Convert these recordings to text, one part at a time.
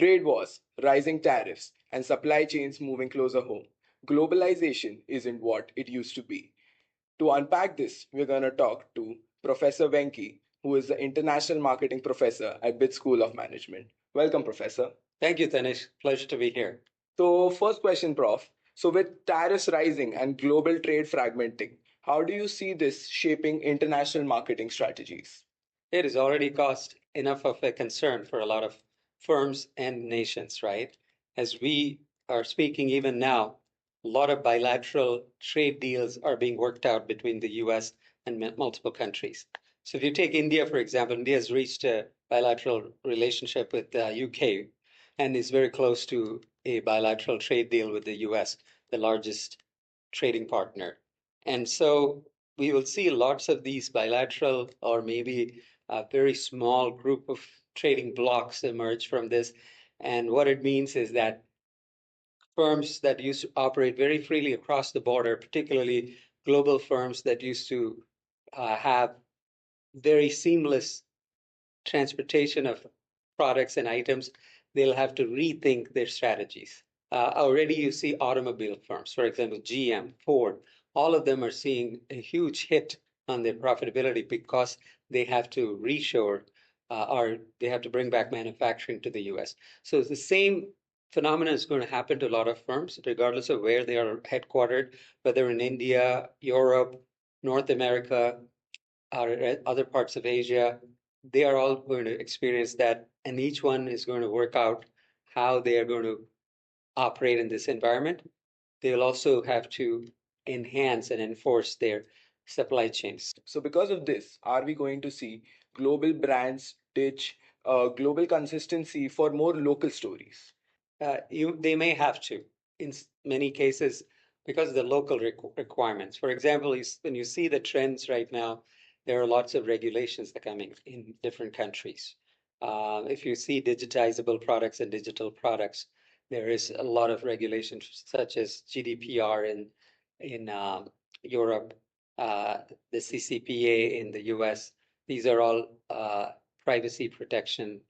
Trade wars, rising tariffs, and supply chains moving closer home. Globalization isn't what it used to be. To unpack this, we're going to talk to Professor Venky, who is the International Marketing Professor at BITS School of Management. Welcome, Professor. Thank you, Tanish. Pleasure to be here. So, first question, Prof. So, with tariffs rising and global trade fragmenting, how do you see this shaping international marketing strategies? It has already caused enough of a concern for a lot of firms and nations, right? As we are speaking even now, a lot of bilateral trade deals are being worked out between the US and multiple countries. So if you take India, for example, India has reached a bilateral relationship with the UK and is very close to a bilateral trade deal with the US, the largest trading partner. And so we will see lots of these bilateral or maybe a very small group of trading blocks emerge from this. And what it means is that firms that used to operate very freely across the border, particularly global firms that used to have very seamless transportation of products and items, they'll have to rethink their strategies. Already you see automobile firms, for example, GM, Ford, all of them are seeing a huge hit on their profitability because they have to reshore or they have to bring back manufacturing to the US. So the same phenomenon is going to happen to a lot of firms, regardless of where they are headquartered, whether in India, Europe, North America, or other parts of Asia. They are all going to experience that, and each one is going to work out how they are going to operate in this environment. They'll also have to enhance and enforce their supply chains. So, because of this, are we going to see global brands ditch global consistency for more local stories? They may have to, in many cases, because of the local requirements. For example, when you see the trends right now, there are lots of regulations that are coming in different countries. If you see digitizable products and digital products, there is a lot of regulations such as GDPR in Europe, the CCPA in the US. These are all privacy protection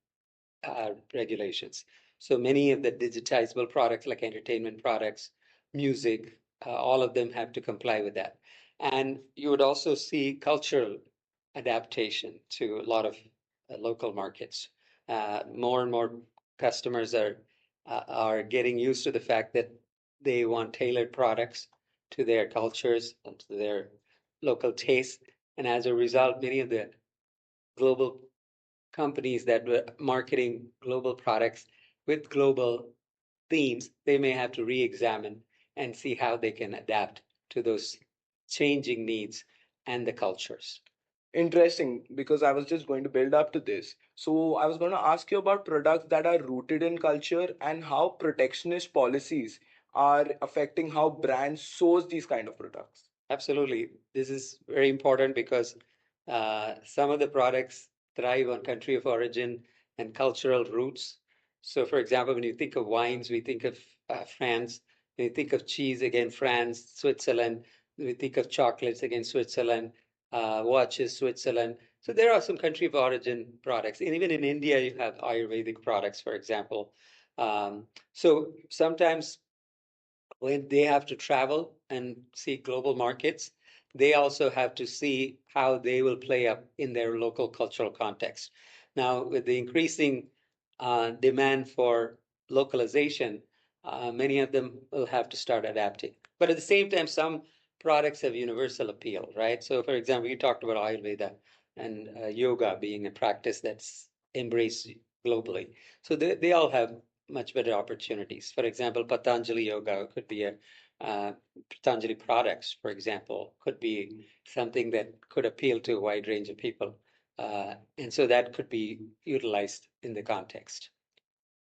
regulations. So many of the digitizable products like entertainment products, music, all of them have to comply with that. And you would also see cultural adaptation to a lot of local markets. More and more customers are getting used to the fact that they want tailored products to their cultures and to their local tastes. And as a result, many of the global companies that were marketing global products with global themes, they may have to re-examine and see how they can adapt to those changing needs and the cultures. Interesting, because I was just going to build up to this. So, I was going to ask you about products that are rooted in culture and how protectionist policies are affecting how brands source these kind of products. Absolutely. This is very important because some of the products thrive on country of origin and cultural roots. So, for example, when you think of wines, we think of France. When you think of cheese, again, France, Switzerland. When we think of chocolates, again, Switzerland, watches, Switzerland. So there are some country of origin products. And even in India, you have Ayurvedic products, for example. So sometimes when they have to travel and see global markets, they also have to see how they will play up in their local cultural context. Now, with the increasing demand for localization, many of them will have to start adapting. But at the same time, some products have universal appeal, right? So, for example, you talked about Ayurveda and yoga being a practice that's embraced globally. So they all have much better opportunities. For example, Patanjali Yoga could be a Patanjali products, for example, could be something that could appeal to a wide range of people. And so that could be utilized in the context.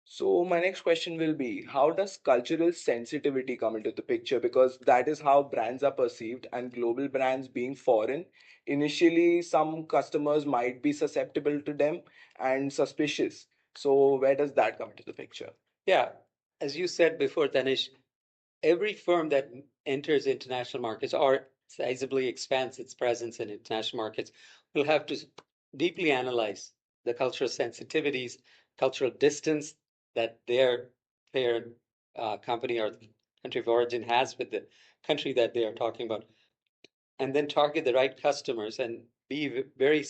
So, my next question will be, how does cultural sensitivity come into the picture? Because that is how brands are perceived, and global brands being foreign, initially, some customers might be susceptible to them and suspicious. So, where does that come into the picture? Yeah, as you said before, Tanish, every firm that enters international markets or sizably expands its presence in international markets will have to deeply analyze the cultural sensitivities, cultural distance that their parent company or country of origin has with the country that they are talking about, and then target the right customers and be very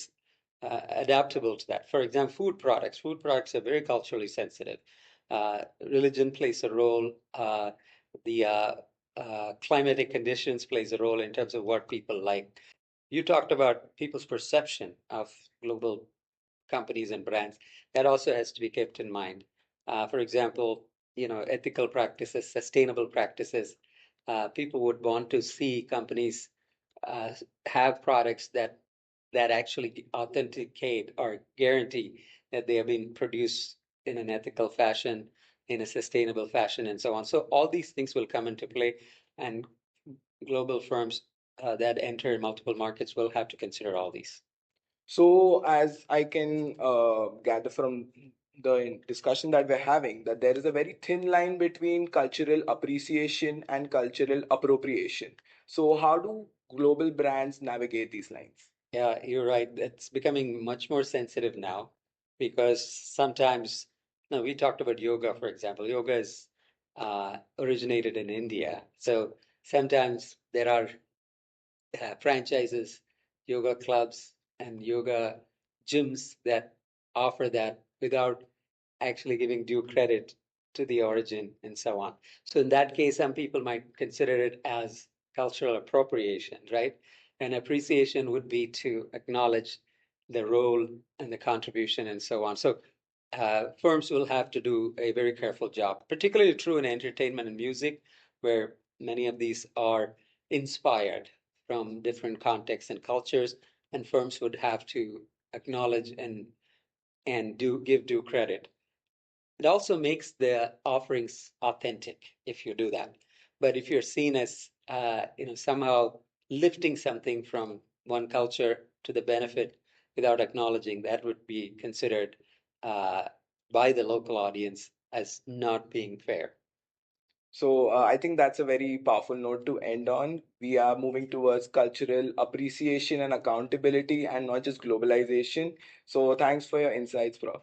adaptable to that. For example, food products. Food products are very culturally sensitive. Religion plays a role. The climatic conditions plays a role in terms of what people like. You talked about people's perception of global companies and brands. That also has to be kept in mind. For example, ethical practices, sustainable practices. People would want to see companies uh, have products that actually authenticate or guarantee that they have been produced in an ethical fashion, in a sustainable fashion, and so on. So all these things will come into play, and global firms that enter multiple markets will have to consider all these. So, as I can gather from the discussion that we're having, that there is a very thin line between cultural appreciation and cultural appropriation. So, how do global brands navigate these lines? Yeah, you're right. It's becoming much more sensitive now because sometimes, now we talked about yoga, for example. Yoga is originated in India. So sometimes there are franchises, yoga clubs, and yoga gyms that offer that without actually giving due credit to the origin and so on. So in that case, some people might consider it as cultural appropriation, right? And appreciation would be to acknowledge the role and the contribution and so on. So firms will have to do a very careful job, particularly true in entertainment and music, where many of these are inspired from different contexts and cultures, and firms would have to acknowledge and do give due credit. It also makes the offerings authentic if you do that. But if you're seen as somehow lifting something from one culture to the benefit without acknowledging, that would be considered uh, by the local audience as not being fair. So, I think that's a very powerful note to end on. We are moving towards cultural appreciation and accountability and not just globalization. So, thanks for your insights, Prof.